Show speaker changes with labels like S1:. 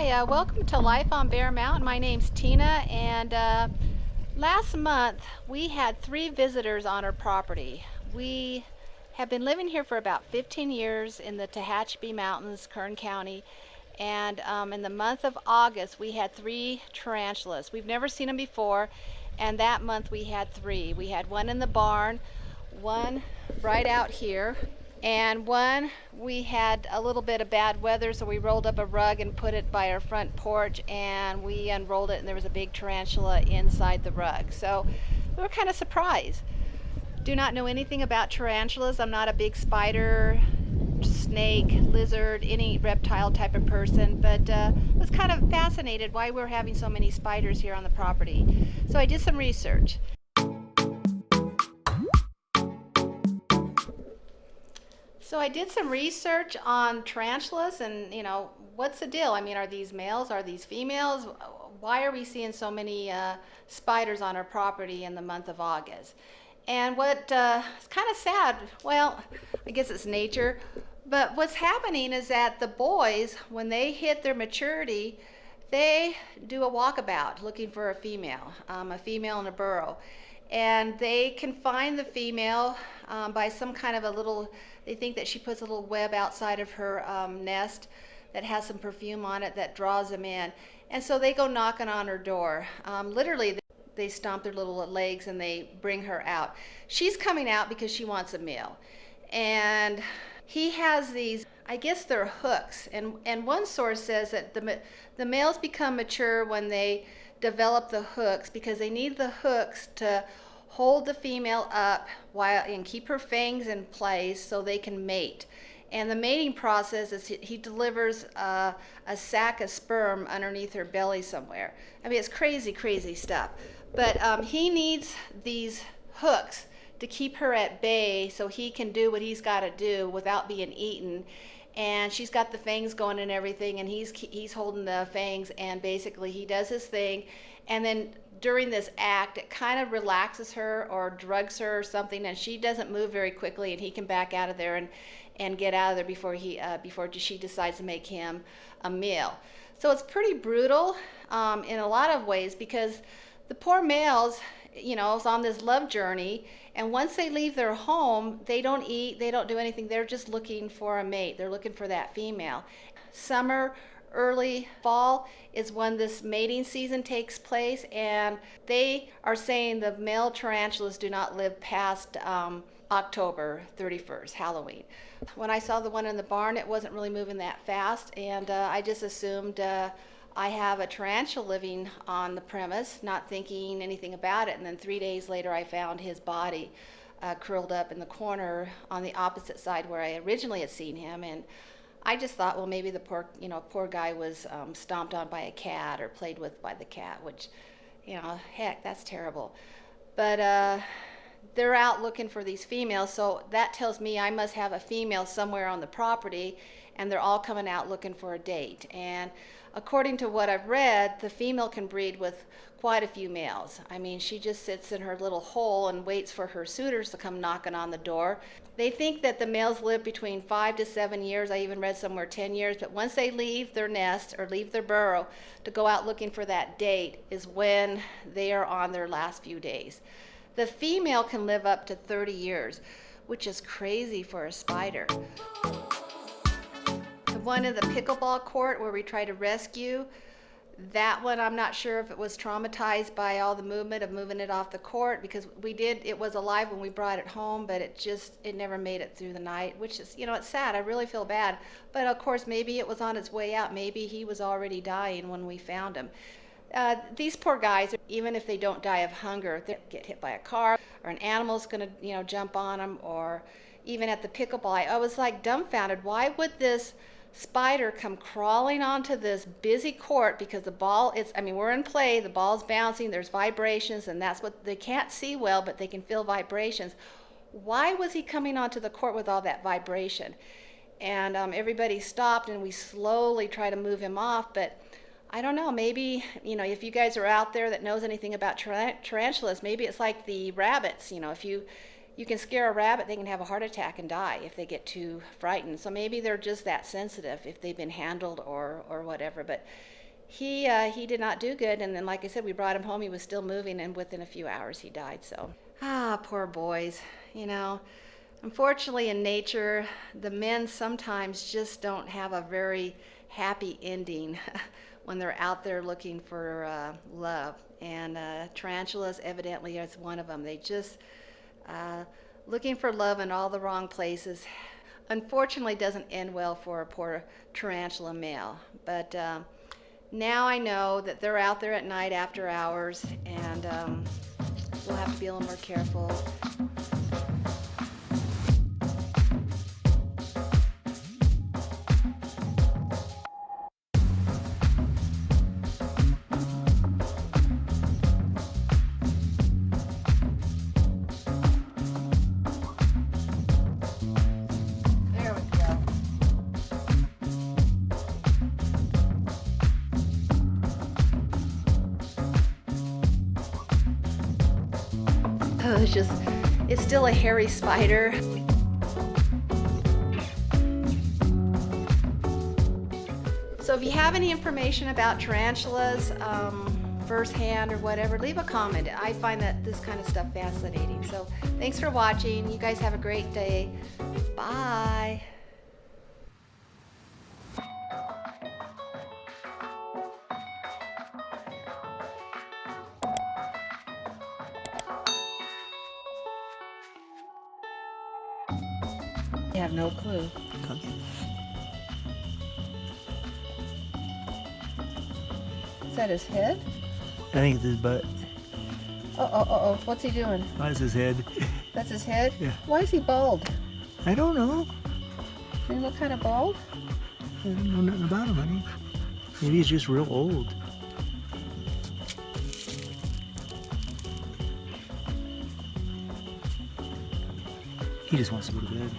S1: Hi, welcome to Life on Bear Mountain. My name's Tina, and last month we had 3 visitors on our property. We have been living here for about 15 years in the Tehachapi Mountains, Kern County, and in the month of August we had 3 tarantulas. We've never seen them before, and that month we had 3. We had one in the barn, one right out here, and one, we had a little bit of bad weather, so we rolled up a rug and put it by our front porch, and we unrolled it, and there was a big tarantula inside the rug. So we were kind of surprised. Do not know anything about tarantulas. I'm not a big spider, snake, lizard, any reptile type of person, but was kind of fascinated why we're having so many spiders here on the property. So I did some research. So I did some research on tarantulas and, what's the deal? I mean, are these males? Are these females? Why are we seeing so many spiders on our property in the month of August? And what is kind of sad, well, I guess it's nature, but what's happening is that the boys, when they hit their maturity, they do a walkabout looking for a female in a burrow. And they can find the female by some kind of a little, they think that she puts a little web outside of her nest that has some perfume on it that draws them in. And so they go knocking on her door. Literally, they stomp their little legs and they bring her out. She's coming out because she wants a meal. And he has these, I guess they're hooks. And one source says that the males become mature when they develop the hooks, because they need the hooks to hold the female up and keep her fangs in place so they can mate. And the mating process is he delivers a sack of sperm underneath her belly somewhere. I mean, it's crazy, crazy stuff. But he needs these hooks to keep her at bay so he can do what he's got to do without being eaten. And she's got the fangs going and everything, and he's holding the fangs, and basically he does his thing, and then during this act it kind of relaxes her or drugs her or something, and she doesn't move very quickly, and he can back out of there and get out of there before she decides to make him a meal. So it's pretty brutal in a lot of ways, because the poor males, is on this love journey, and once they leave their home, they don't eat, they don't do anything. They're just looking for a mate. They're looking for that female. Summer, early fall is when this mating season takes place, and they are saying the male tarantulas do not live past October 31st, Halloween. When I saw the one in the barn, it wasn't really moving that fast, and I just assumed I have a tarantula living on the premise, not thinking anything about it. And then 3 days later, I found his body curled up in the corner on the opposite side where I originally had seen him. And I just thought, well, maybe the poor guy was stomped on by a cat or played with by the cat, which, heck, that's terrible. But they're out looking for these females, so that tells me I must have a female somewhere on the property, and they're all coming out looking for a date. And according to what I've read, the female can breed with quite a few males. I mean, she just sits in her little hole and waits for her suitors to come knocking on the door. They think that the males live between 5 to 7 years. I even read somewhere 10 years. But once they leave their nest or leave their burrow to go out looking for that date is when they are on their last few days. The female can live up to 30 years, which is crazy for a spider. The one in the pickleball court where we tried to rescue, that one, I'm not sure if it was traumatized by all the movement of moving it off the court, because it was alive when we brought it home, but it never made it through the night, which is, it's sad. I really feel bad. But of course, maybe it was on its way out. Maybe he was already dying when we found him. These poor guys, even if they don't die of hunger, they get hit by a car, or an animal's going to, jump on them, or even at the pickleball. I was like dumbfounded. Why would this spider come crawling onto this busy court? Because the ball we're in play, the ball's bouncing, there's vibrations, and that's what they can't see well, but they can feel vibrations. Why was he coming onto the court with all that vibration? And everybody stopped, and we slowly try to move him off, but I don't know, maybe, if you guys are out there that knows anything about tarantulas, maybe it's like the rabbits. If you you can scare a rabbit, they can have a heart attack and die if they get too frightened. So maybe they're just that sensitive if they've been handled or whatever. But he did not do good, and then like I said, we brought him home. He was still moving, and within a few hours he died. So poor boys. You know, unfortunately in nature, the men sometimes just don't have a very happy ending when they're out there looking for love. And tarantulas evidently is one of them. They just looking for love in all the wrong places. Unfortunately, doesn't end well for a poor tarantula male. But now I know that they're out there at night after hours, and we'll have to be a little more careful. There we go. Oh, it's still a hairy spider. So if you have any information about tarantulas, firsthand or whatever, leave a comment. I find that this kind of stuff fascinating. So thanks for watching. You guys have a great day. Bye. I have no clue. Is that his head?
S2: I think it's his butt.
S1: Oh. What's he doing?
S2: That's his head.
S1: That's his head?
S2: Yeah.
S1: Why is he bald?
S2: I don't know.
S1: I mean, what kind of bald?
S2: I don't know nothing about him, honey. Maybe he's just real old. He just wants to go to bed.